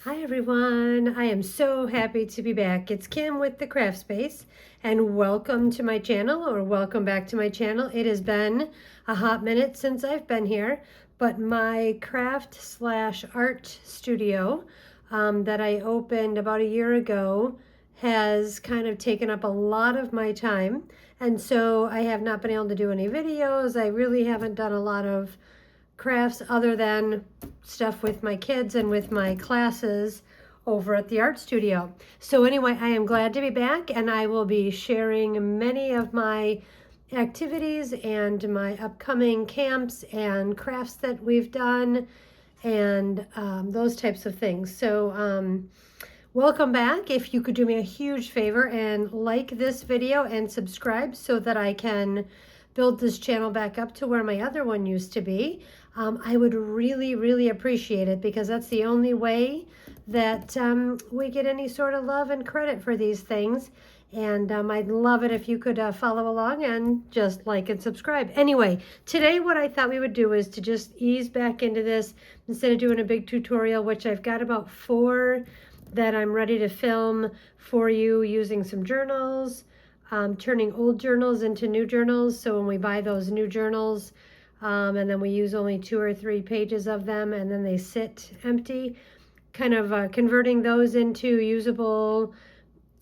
Hi everyone, I am so happy to be back. It's Kim with the Craft Space and welcome to my channel, or welcome back to my channel. It has been a hot minute since I've been here, but my craft/art studio that I opened about a year ago has kind of taken up a lot of my time, and so I have not been able to do any videos. I really haven't done a lot of crafts other than stuff with my kids and with my classes over at the art studio. So anyway, I am glad to be back, and I will be sharing many of my activities and my upcoming camps and crafts that we've done and those types of things. So welcome back. If you could do me a huge favor and like this video and subscribe so that I can build this channel back up to where my other one used to be, I would really appreciate it, because that's the only way that we get any sort of love and credit for these things. And I'd love it if you could follow along and just like and subscribe. Anyway, today what I thought we would do is to just ease back into this instead of doing a big tutorial, which I've got about 4 that I'm ready to film for you using some journals, turning old journals into new journals. So when we buy those new journals, and then we use only 2 or 3 pages of them and then they sit empty, kind of converting those into usable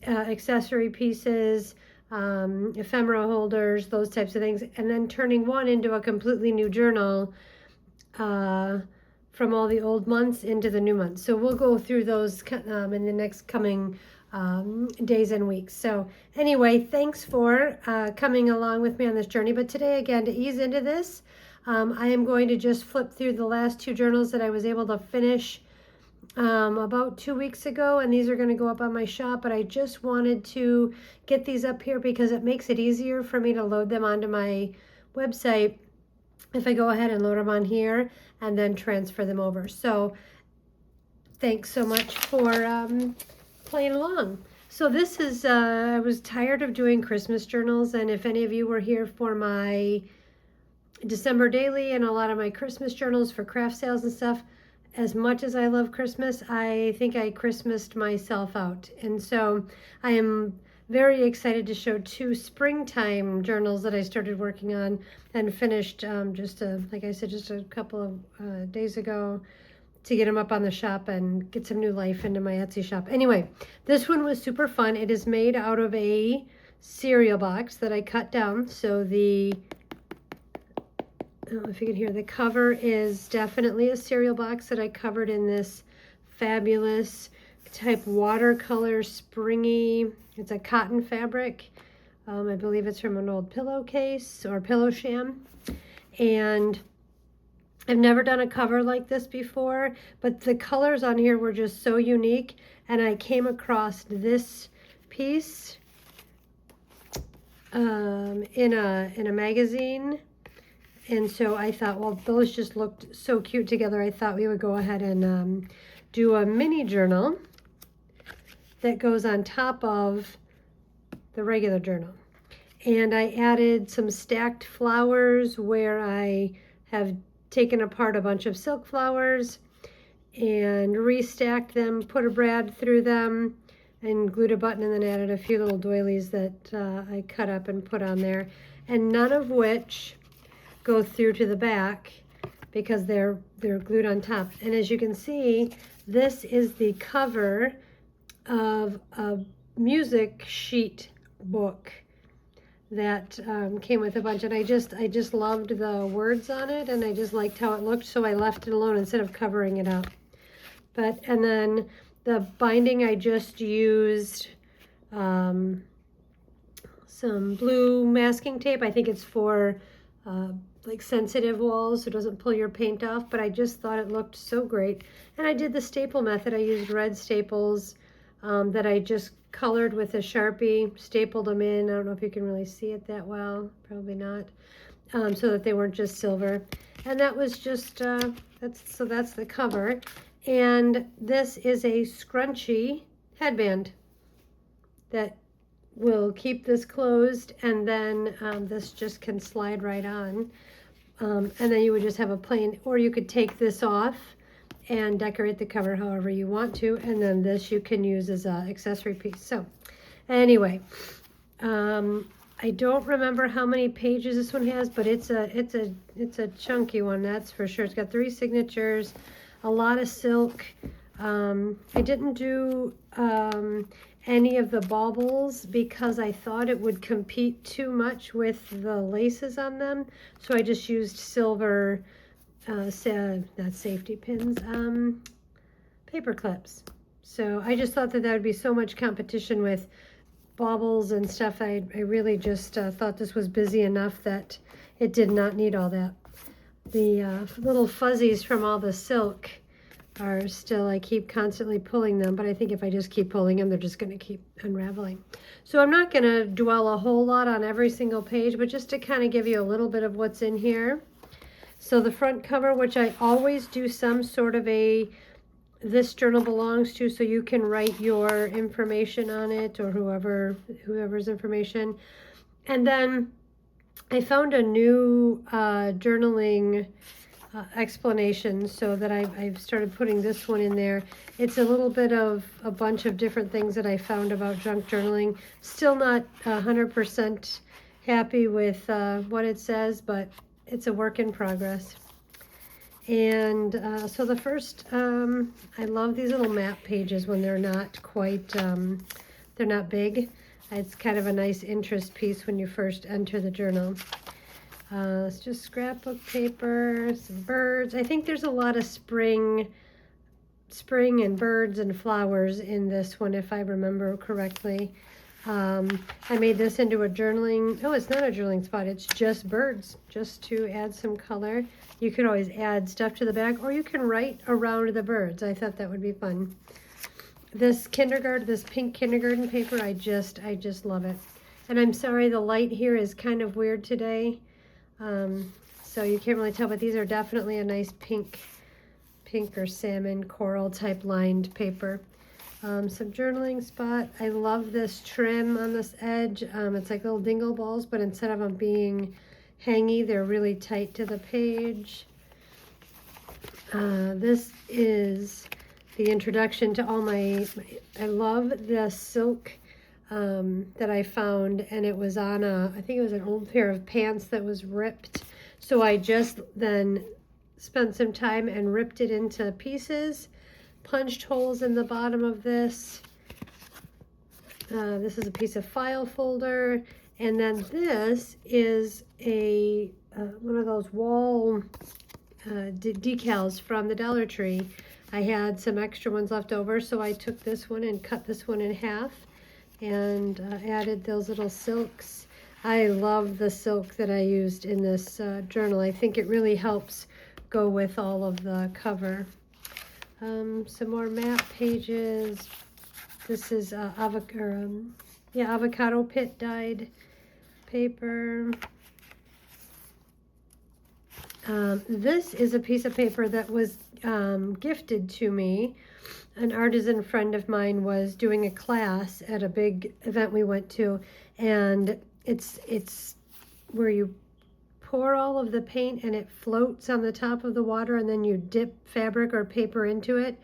accessory pieces, ephemera holders, those types of things, and then turning one into a completely new journal from all the old months into the new months. So we'll go through those in the next coming days and weeks. So anyway, thanks for coming along with me on this journey. But today, again, to ease into this, I am going to just flip through the last 2 journals that I was able to finish about 2 weeks ago, and these are going to go up on my shop. But I just wanted to get these up here because it makes it easier for me to load them onto my website if I go ahead and load them on here and then transfer them over. So thanks so much for playing along. So this is, I was tired of doing Christmas journals, and if any of you were here for my December daily and a lot of my Christmas journals for craft sales and stuff, as much as I love Christmas, I think I Christmased myself out. And so I am very excited to show 2 springtime journals that I started working on and finished like I said, just a couple of days ago, to get them up on the shop and get some new life into my Etsy shop. Anyway, this one was super fun. It is made out of a cereal box that I cut down. So I don't know if you can hear, the cover is definitely a cereal box that I covered in this fabulous type watercolor springy. It's a cotton fabric. I believe it's from an old pillowcase or pillow sham. And I've never done a cover like this before, but the colors on here were just so unique. And I came across this piece in a magazine. And so I thought, well, those just looked so cute together. I thought we would go ahead and do a mini journal that goes on top of the regular journal. And I added some stacked flowers where I have taken apart a bunch of silk flowers and restacked them, put a brad through them, and glued a button, and then added a few little doilies that I cut up and put on there, and none of which go through to the back because they're glued on top. And as you can see, this is the cover of a music sheet book that came with a bunch, and I just loved the words on it, and I just liked how it looked, so I left it alone instead of covering it up. And then the binding, I just used some blue masking tape. I think it's for like sensitive walls, so it doesn't pull your paint off, but I just thought it looked so great. And I did the staple method. I used red staples that I just colored with a Sharpie, stapled them in. I don't know if you can really see it that well, probably not, so that they weren't just silver. And that was just, that's the cover. And this is a scrunchy headband that will keep this closed, and then this just can slide right on. And then you would just have a plain, or you could take this off and decorate the cover however you want to. And then this you can use as an accessory piece. So anyway, I don't remember how many pages this one has, but it's a chunky one, that's for sure. It's got 3 signatures, a lot of silk. I didn't do any of the baubles because I thought it would compete too much with the laces on them. So I just used silver, not safety pins, paper clips. So I just thought that would be so much competition with baubles and stuff. I really just thought this was busy enough that it did not need all that. The little fuzzies from all the silk are still, I keep constantly pulling them, but I think if I just keep pulling them, they're just going to keep unraveling. So I'm not going to dwell a whole lot on every single page, but just to kind of give you a little bit of what's in here. So the front cover, which I always do some sort of this journal belongs to, so you can write your information on it, or whoever's information. And then I found a new journaling explanation, so that I've started putting this one in there. It's a little bit of a bunch of different things that I found about junk journaling. Still not 100% happy with what it says, but it's a work in progress. And so the first, I love these little map pages when they're not quite, they're not big. It's kind of a nice interest piece when you first enter the journal. It's just scrapbook paper, some birds. I think there's a lot of spring and birds and flowers in this one, if I remember correctly. I made this into a journaling, oh, it's not a journaling spot, it's just birds, just to add some color. You could always add stuff to the back, or you can write around the birds. I thought that would be fun. This pink kindergarten paper, I just love it. And I'm sorry, the light here is kind of weird today. So you can't really tell, but these are definitely a nice pink or salmon coral type lined paper. Some journaling spot. I love this trim on this edge. It's like little dingle balls, but instead of them being hangy, they're really tight to the page. This is the introduction to all I love the silk that I found, and it was on I think it was an old pair of pants that was ripped. So I just then spent some time and ripped it into pieces, punched holes in the bottom of this. This is a piece of file folder, and then this is a one of those wall decals from the Dollar Tree. I had some extra ones left over, so I took this one and cut this one in half and added those little silks. I love the silk that I used in this journal. I think it really helps go with all of the cover. Some more map pages. This is avocado pit dyed paper. This is a piece of paper that was gifted to me. An artisan friend of mine was doing a class at a big event we went to, and it's where you pour all of the paint and it floats on the top of the water, and then you dip fabric or paper into it.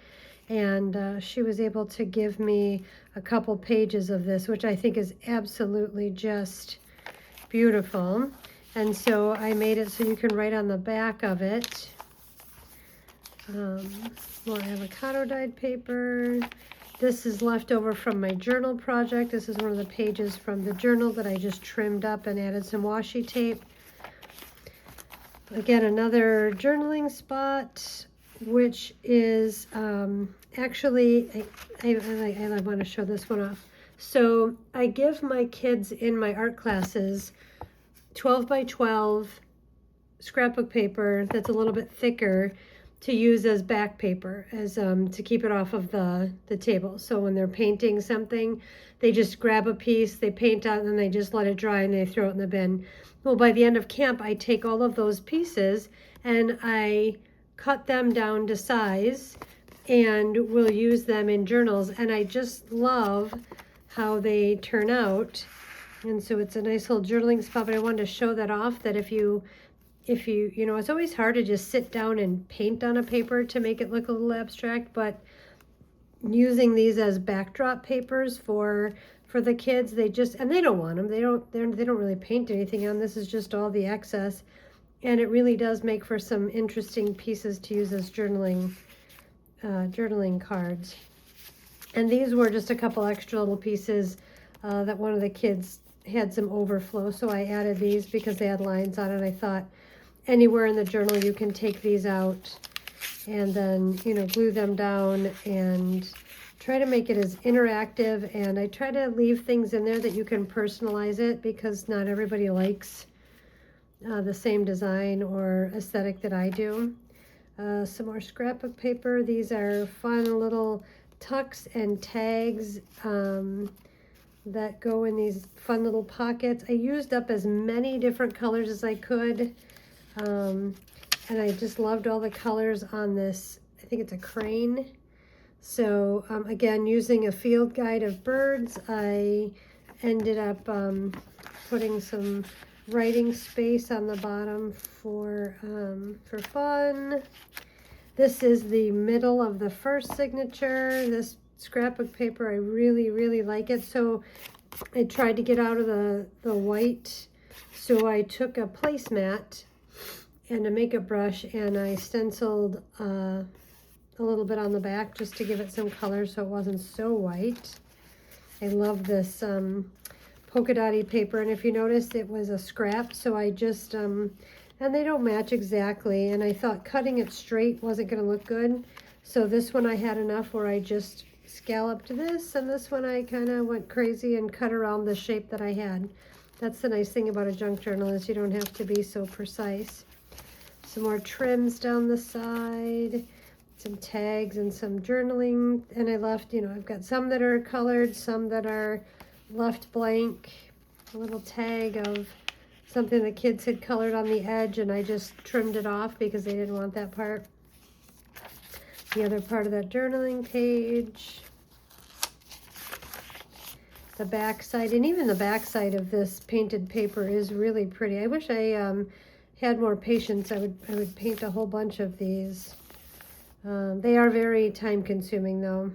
And she was able to give me a couple pages of this, which I think is absolutely just beautiful. And so I made it so you can write on the back of it. More avocado dyed paper. This is left over from my journal project. This is one of the pages from the journal that I just trimmed up and added some washi tape. Again, another journaling spot, which is actually, I want to show this one off. So I give my kids in my art classes 12 by 12 scrapbook paper that's a little bit thicker to use as back paper, as to keep it off of the table. So when they're painting something, they just grab a piece, they paint on, and then they just let it dry and they throw it in the bin. Well, by the end of camp, I take all of those pieces and I cut them down to size and will use them in journals. And I just love how they turn out. And so it's a nice little journaling spot, but I wanted to show that off, that if you if you know, it's always hard to just sit down and paint on a paper to make it look a little abstract, but using these as backdrop papers for the kids, they just, and they don't want them. They don't really paint anything on. This is just all the excess, and it really does make for some interesting pieces to use as journaling cards. And these were just a couple extra little pieces that one of the kids had some overflow, so I added these because they had lines on it. I thought anywhere in the journal you can take these out and then, you know, glue them down and try to make it as interactive. And I try to leave things in there that you can personalize it, because not everybody likes the same design or aesthetic that I do. Some more scrapbook paper. These are fun little tucks and tags that go in these fun little pockets. I used up as many different colors as I could. And I just loved all the colors on this. I think it's a crane. So again, using a field guide of birds, I ended up putting some writing space on the bottom for fun. This is the middle of the first signature. This scrapbook paper, I really like it. So I tried to get out of the white. So I took a placemat and a makeup brush, and I stenciled a little bit on the back just to give it some color so it wasn't so white. I love this polka dotty paper, and if you noticed, it was a scrap, so I just and they don't match exactly, and I thought cutting it straight wasn't going to look good, so this one I had enough where I just scalloped this, and this one I kind of went crazy and cut around the shape that I had. That's the nice thing about a junk journal, is you don't have to be so precise. Some more trims down the side, some tags and some journaling, and I left, you know, I've got some that are colored, some that are left blank, a little tag of something the kids had colored on the edge, and I just trimmed it off because they didn't want that part. The other part of that journaling page, the back side, and even the back side of this painted paper is really pretty. I wish I had more patience. I would paint a whole bunch of these. They are very time consuming though.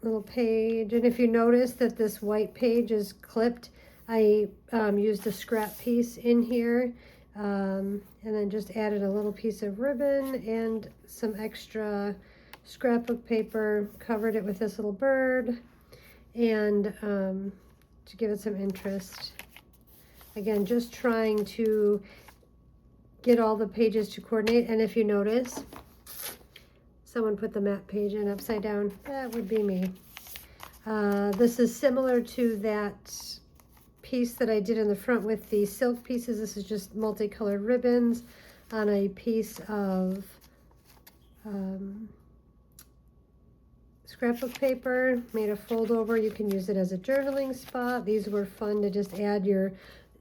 Little page, and if you notice that this white page is clipped, I used a scrap piece in here, and then just added a little piece of ribbon and some extra scrapbook paper, covered it with this little bird, and to give it some interest. Again, just trying to get all the pages to coordinate. And if you notice, someone put the map page in upside down. That would be me. This is similar to that piece that I did in the front with the silk pieces. This is just multicolored ribbons on a piece of scrapbook paper. Made a fold over. You can use it as a journaling spot. These were fun to just add your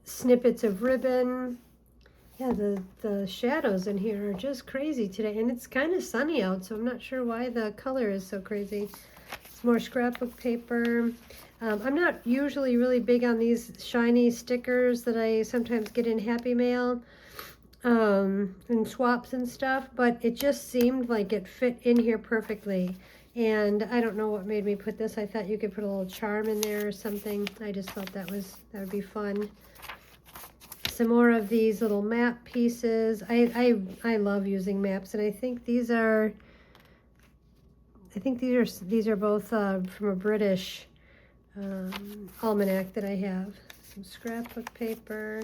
snippets of ribbon. Yeah, the shadows in here are just crazy today, and it's kind of sunny out, so I'm not sure why the color is so crazy. Some more scrapbook paper. I'm not usually really big on these shiny stickers that I sometimes get in Happy Mail and swaps and stuff, but it just seemed like it fit in here perfectly. And I don't know what made me put this. I thought you could put a little charm in there or something. I just thought that would be fun. Some more of these little map pieces. I love using maps, and I think these are both from a British almanac that I have. Some scrapbook paper.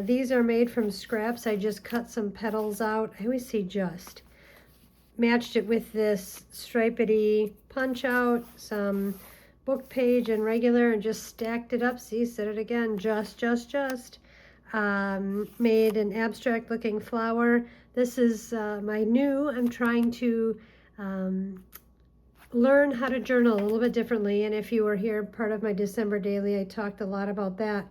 These are made from scraps. I just cut some petals out. I always say just. Matched it with this stripedy punch out, some book page and regular, and just stacked it up. See, said it again, just. Made an abstract looking flower. This is I'm trying to learn how to journal a little bit differently, and if you were here part of my December daily, I talked a lot about that.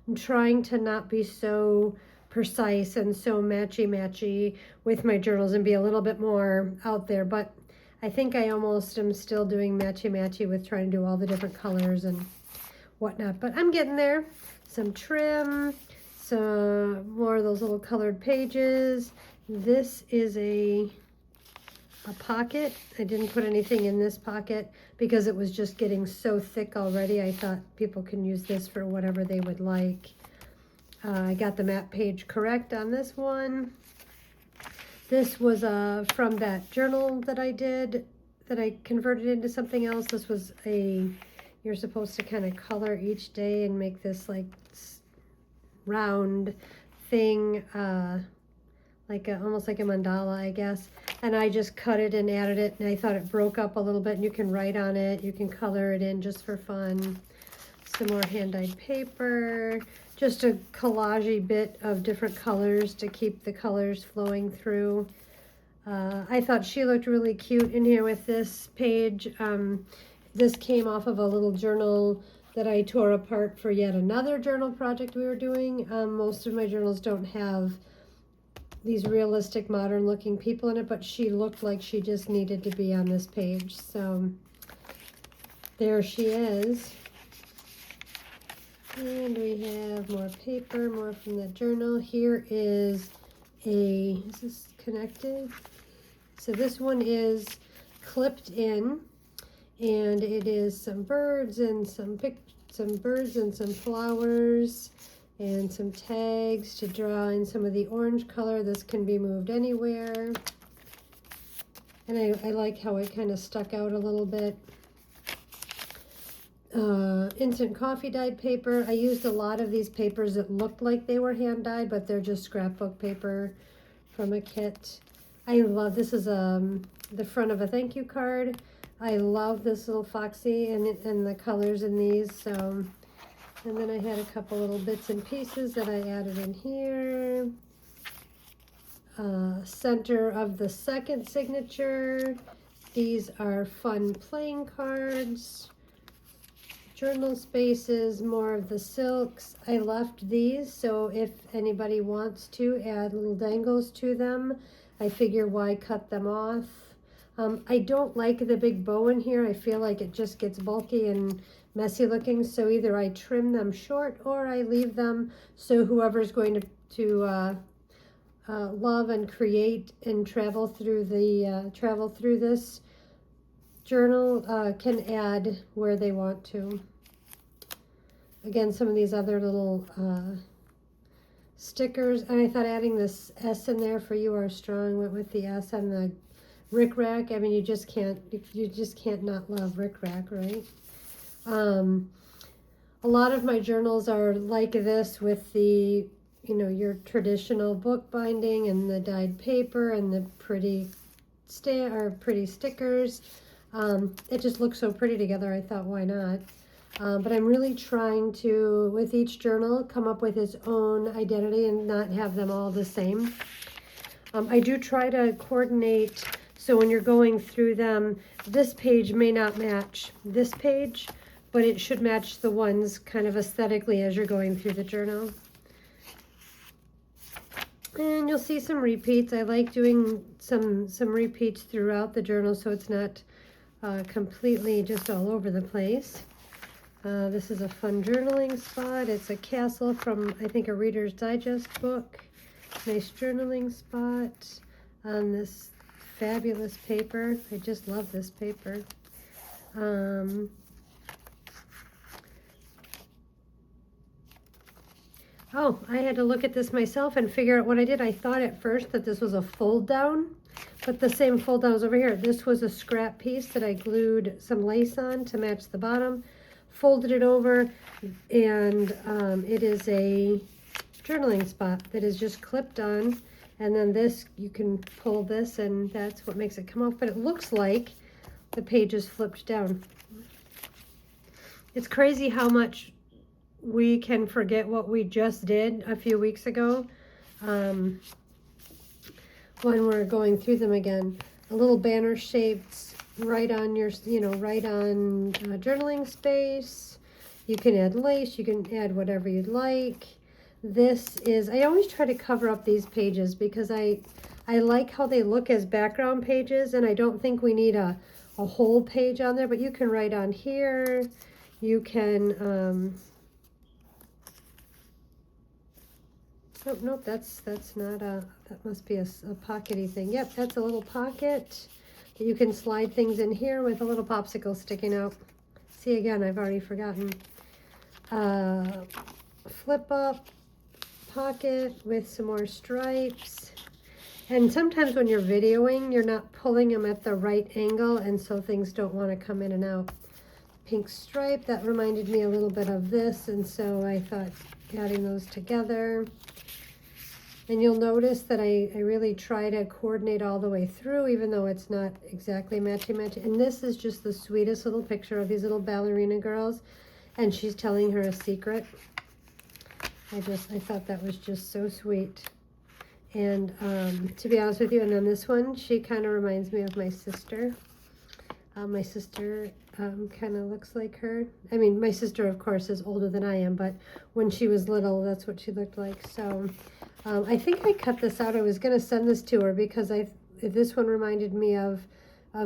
I'm trying to not be so precise and so matchy with my journals and be a little bit more out there, but I think I almost am still doing matchy with trying to do all the different colors and whatnot, but I'm getting there. Some trim, some more of those little colored pages. This is a pocket. I didn't put anything in this pocket because it was just getting so thick already. I thought people can use this for whatever they would like. I got the map page correct on this one. This was from that journal that I did, that I converted into something else. This was you're supposed to kind of color each day and make this like round thing, almost like a mandala, I guess. And I just cut it and added it, and I thought it broke up a little bit, and you can write on it. You can color it in just for fun. Some more hand-dyed paper. Just a collage-y bit of different colors to keep the colors flowing through. I thought she looked really cute in here with this page. This came off of a little journal that I tore apart for yet another journal project we were doing. Most of my journals don't have these realistic, modern-looking people in it, but she looked like she just needed to be on this page. So there she is. And we have more paper, more from the journal. Here is is this connected? So this one is clipped in, and it is some birds and some flowers and some tags to draw in some of the orange color. This can be moved anywhere. And I like how it kind of stuck out a little bit. Instant coffee dyed paper. I used a lot of these papers that looked like they were hand dyed, but they're just scrapbook paper from a kit. I love, this is the front of a thank you card. I love this little foxy and the colors in these. So, and then I had a couple little bits and pieces that I added in here. Center of the second signature. These are fun playing cards. Journal spaces, more of the silks. I left these, so if anybody wants to add little dangles to them, I figure why cut them off. I don't like the big bow in here. I feel like it just gets bulky and messy looking, so either I trim them short or I leave them so whoever's going to love and create and travel through this journal can add where they want to. Again, some of these other little stickers, and I thought adding this S in there for You Are Strong went with the S on the Rick Rack. I mean, you just can't not love Rick Rack, right? A lot of my journals are like this with the, your traditional book binding and the dyed paper and the pretty stickers. It just looks so pretty together. I thought, why not? But I'm really trying to, with each journal, come up with its own identity and not have them all the same. I do try to coordinate, so when you're going through them, this page may not match this page, but it should match the ones kind of aesthetically as you're going through the journal. And you'll see some repeats. I like doing some repeats throughout the journal so it's not completely just all over the place. This is a fun journaling spot. It's a castle from, I think, a Reader's Digest book. Nice journaling spot on this fabulous paper. I just love this paper. Oh, I had to look at this myself and figure out what I did. I thought at first that this was a fold down, but the same fold down is over here. This was a scrap piece that I glued some lace on to match the bottom, folded it over, and it is a journaling spot that is just clipped on. And then this, you can pull this, and that's what makes it come off. But it looks like the page is flipped down. It's crazy how much we can forget what we just did a few weeks ago when we're going through them again. A little banner shaped right on your, right on journaling space. You can add lace, you can add whatever you'd like. This is, I always try to cover up these pages because I like how they look as background pages, and I don't think we need a whole page on there, but you can write on here. You can, Oh, nope, that's not a, that must be a pockety thing. Yep, that's a little pocket that you can slide things in here with a little popsicle sticking out. See, again, I've already forgotten. Flip up pocket with some more stripes. And sometimes when you're videoing, you're not pulling them at the right angle, and so things don't want to come in and out. Pink stripe, that reminded me a little bit of this, and so I thought adding those together. And you'll notice that I really try to coordinate all the way through, even though it's not exactly matchy-matchy. And this is just the sweetest little picture of these little ballerina girls, and she's telling her a secret. I thought that was just so sweet. And to be honest with you, and on this one, she kind of reminds me of my sister. My sister kind of looks like her. I mean, my sister, of course, is older than I am, but when she was little, that's what she looked like. So I think I cut this out. I was going to send this to her because this one reminded me of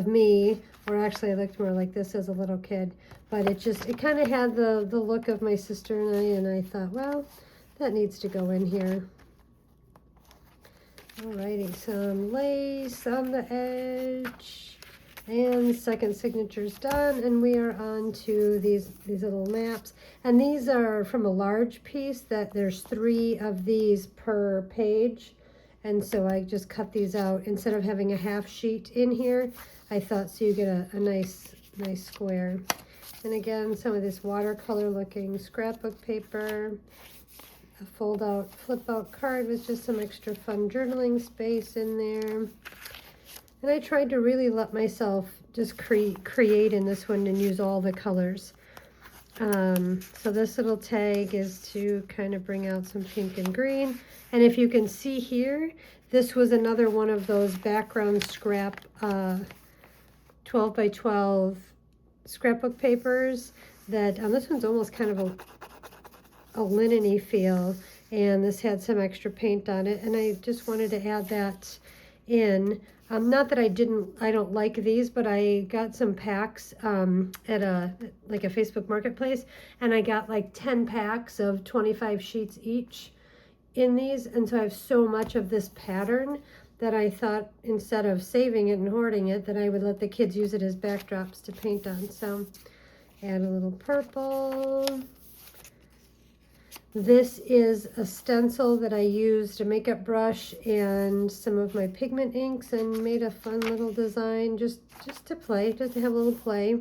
me, or actually I looked more like this as a little kid. But it kind of had the look of my sister and I thought, well, that needs to go in here. Alrighty, some lace on the edge, and second signature's done, and we are on to these little maps. And these are from a large piece that there's 3 of these per page, and so I just cut these out. Instead of having a half sheet in here, I thought so you get a nice square. And again, some of this watercolor looking scrapbook paper. A fold out, flip out card with just some extra fun journaling space in there. And I tried to really let myself just create in this one and use all the colors. So this little tag is to kind of bring out some pink and green. And if you can see here, this was another one of those background scrap 12 by 12 scrapbook papers that, this one's almost kind of a linen-y feel, and this had some extra paint on it, and I just wanted to add that in. Not that I don't like these, but I got some packs at a Facebook marketplace, and I got like 10 packs of 25 sheets each in these, and so I have so much of this pattern that I thought instead of saving it and hoarding it, that I would let the kids use it as backdrops to paint on. So add a little purple. This is a stencil that I used a makeup brush and some of my pigment inks and made a fun little design just to play, just to have a little play.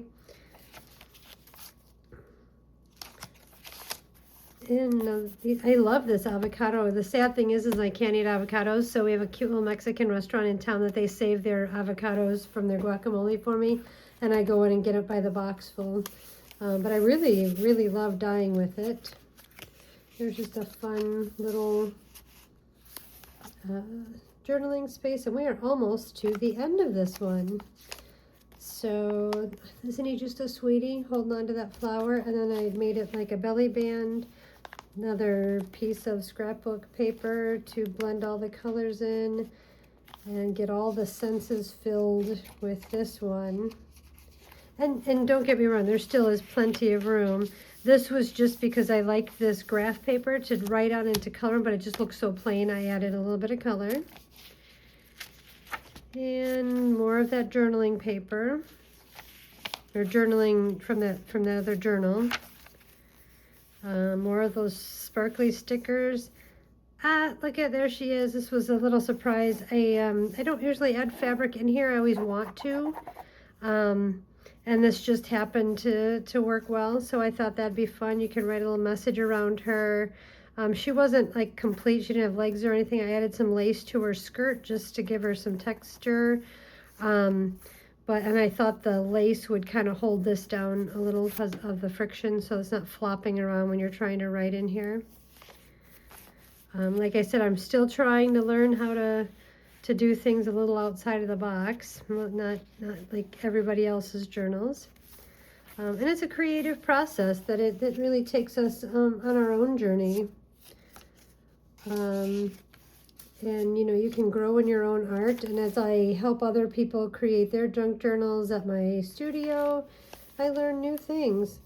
And I love this avocado. The sad thing is I can't eat avocados, so we have a cute little Mexican restaurant in town that they save their avocados from their guacamole for me, and I go in and get it by the box full. But I really, really love dyeing with it. Here's just a fun little journaling space, and we are almost to the end of this one. So isn't he just a sweetie holding on to that flower? And then I made it like a belly band, another piece of scrapbook paper to blend all the colors in and get all the senses filled with this one. And don't get me wrong, there still is plenty of room. This was just because I liked this graph paper to write out into color, but it just looks so plain. I added a little bit of color. And more of that journaling paper, or journaling from the other journal. More of those sparkly stickers. Look at, there she is. This was a little surprise. I don't usually add fabric in here. I always want to. And this just happened to work well, so I thought that'd be fun. You can write a little message around her. She wasn't like complete, she didn't have legs or anything. I added some lace to her skirt just to give her some texture. And I thought the lace would kind of hold this down a little because of the friction, so it's not flopping around when you're trying to write in here. Like I said, I'm still trying to learn how to do things a little outside of the box, not like everybody else's journals. And it's a creative process that really takes us on our own journey. And you can grow in your own art. And as I help other people create their junk journals at my studio, I learn new things.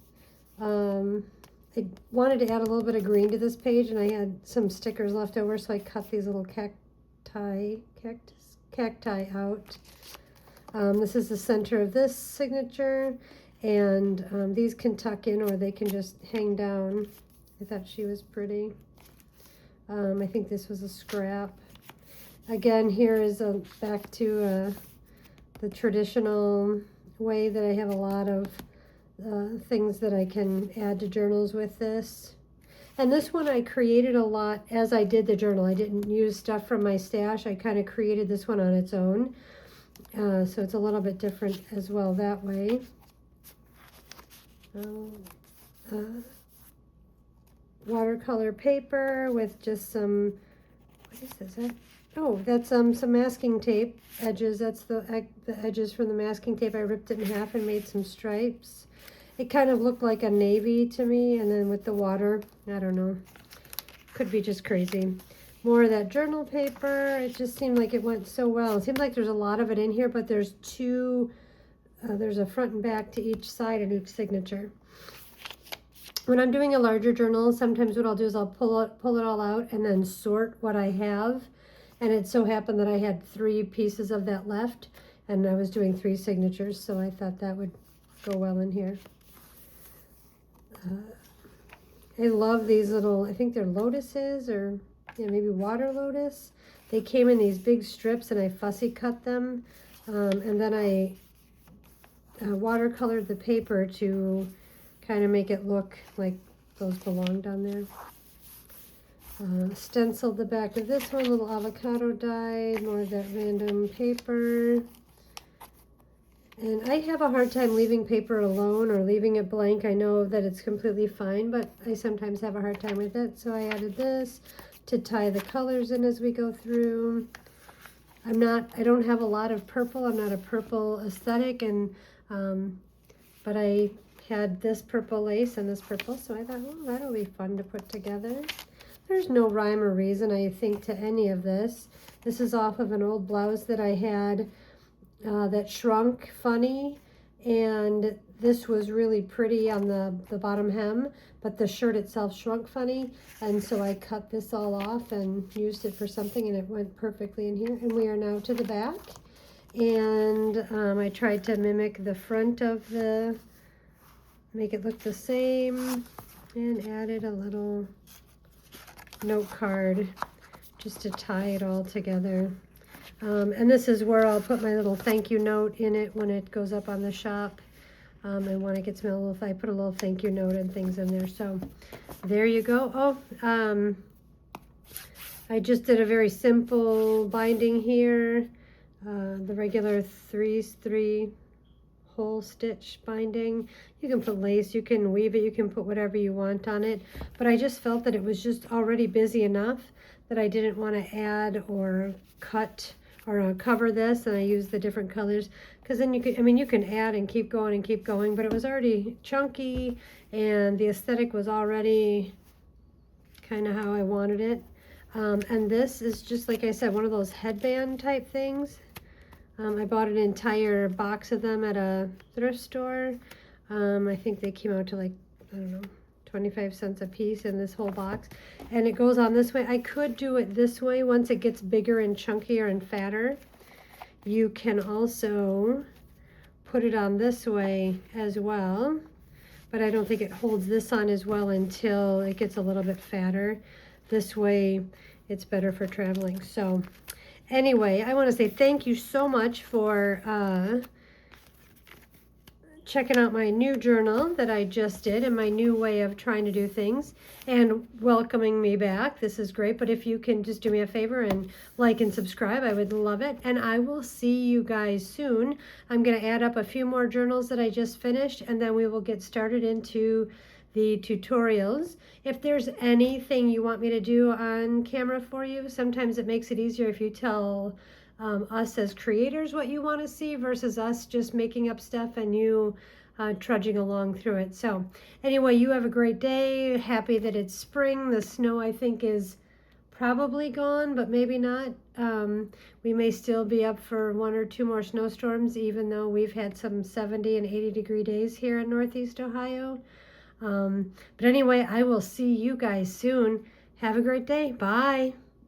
I wanted to add a little bit of green to this page, and I had some stickers left over, so I cut these little cacti out. This is the center of this signature, and these can tuck in or they can just hang down. I thought she was pretty. I think this was a scrap. Again, here is back to the traditional way that I have a lot of things that I can add to journals with this. And this one I created a lot as I did the journal. I didn't use stuff from my stash. I kind of created this one on its own. So it's a little bit different as well that way. Watercolor paper with just some, what is this? Oh, that's some masking tape edges. That's the edges from the masking tape. I ripped it in half and made some stripes. It kind of looked like a navy to me, and then with the water, I don't know. Could be just crazy. More of that journal paper. It just seemed like it went so well. It seems like there's a lot of it in here, but there's two, there's a front and back to each side and each signature. When I'm doing a larger journal, sometimes what I'll do is I'll pull it all out and then sort what I have. And it so happened that I had 3 pieces of that left, and I was doing 3 signatures, so I thought that would go well in here. I love these little, I think they're lotuses, or yeah, maybe water lotus. They came in these big strips, and I fussy cut them, and then I watercolored the paper to kind of make it look like those belonged on there. Stenciled the back of this one, little avocado die, more of that random paper. And I have a hard time leaving paper alone or leaving it blank. I know that it's completely fine, but I sometimes have a hard time with it. So I added this to tie the colors in as we go through. I don't have a lot of purple. I'm not a purple aesthetic, and but I had this purple lace and this purple, so I thought, well, that'll be fun to put together. There's no rhyme or reason, I think, to any of this. This is off of an old blouse that I had that shrunk funny, and this was really pretty on the bottom hem, but the shirt itself shrunk funny, and so I cut this all off and used it for something, and it went perfectly in here. And we are now to the back, and I tried to mimic the front of make it look the same, and added a little note card just to tie it all together. And this is where I'll put my little thank you note in it when it goes up on the shop. And when it gets me a little, I put a little thank you note and things in there. So there you go. Oh, I just did a very simple binding here. The regular 3 hole stitch binding. You can put lace, you can weave it, you can put whatever you want on it, but I just felt that it was just already busy enough that I didn't want to add or cut or cover this, and I used the different colors, because then you can add and keep going, but it was already chunky and the aesthetic was already kind of how I wanted it. And this is just, like I said, one of those headband type things. I bought an entire box of them at a thrift store. I think they came out to like, I don't know, 25 cents a piece in this whole box. And it goes on this way. I could do it this way once it gets bigger and chunkier and fatter. You can also put it on this way as well, but I don't think it holds this on as well until it gets a little bit fatter. This way it's better for traveling. So anyway, I want to say thank you so much for checking out my new journal that I just did and my new way of trying to do things and welcoming me back. This is great, but if you can just do me a favor and like and subscribe, I would love it. And I will see you guys soon. I'm going to add up a few more journals that I just finished, and then we will get started into the tutorials. If there's anything you want me to do on camera for you, sometimes it makes it easier if you tell us as creators what you want to see versus us just making up stuff and you trudging along through it. So anyway, you have a great day. Happy that it's spring. The snow, I think, is probably gone, but maybe not. We may still be up for 1 or 2 more snowstorms, even though we've had some 70 and 80 degree days here in Northeast Ohio. But anyway, I will see you guys soon. Have a great day. Bye.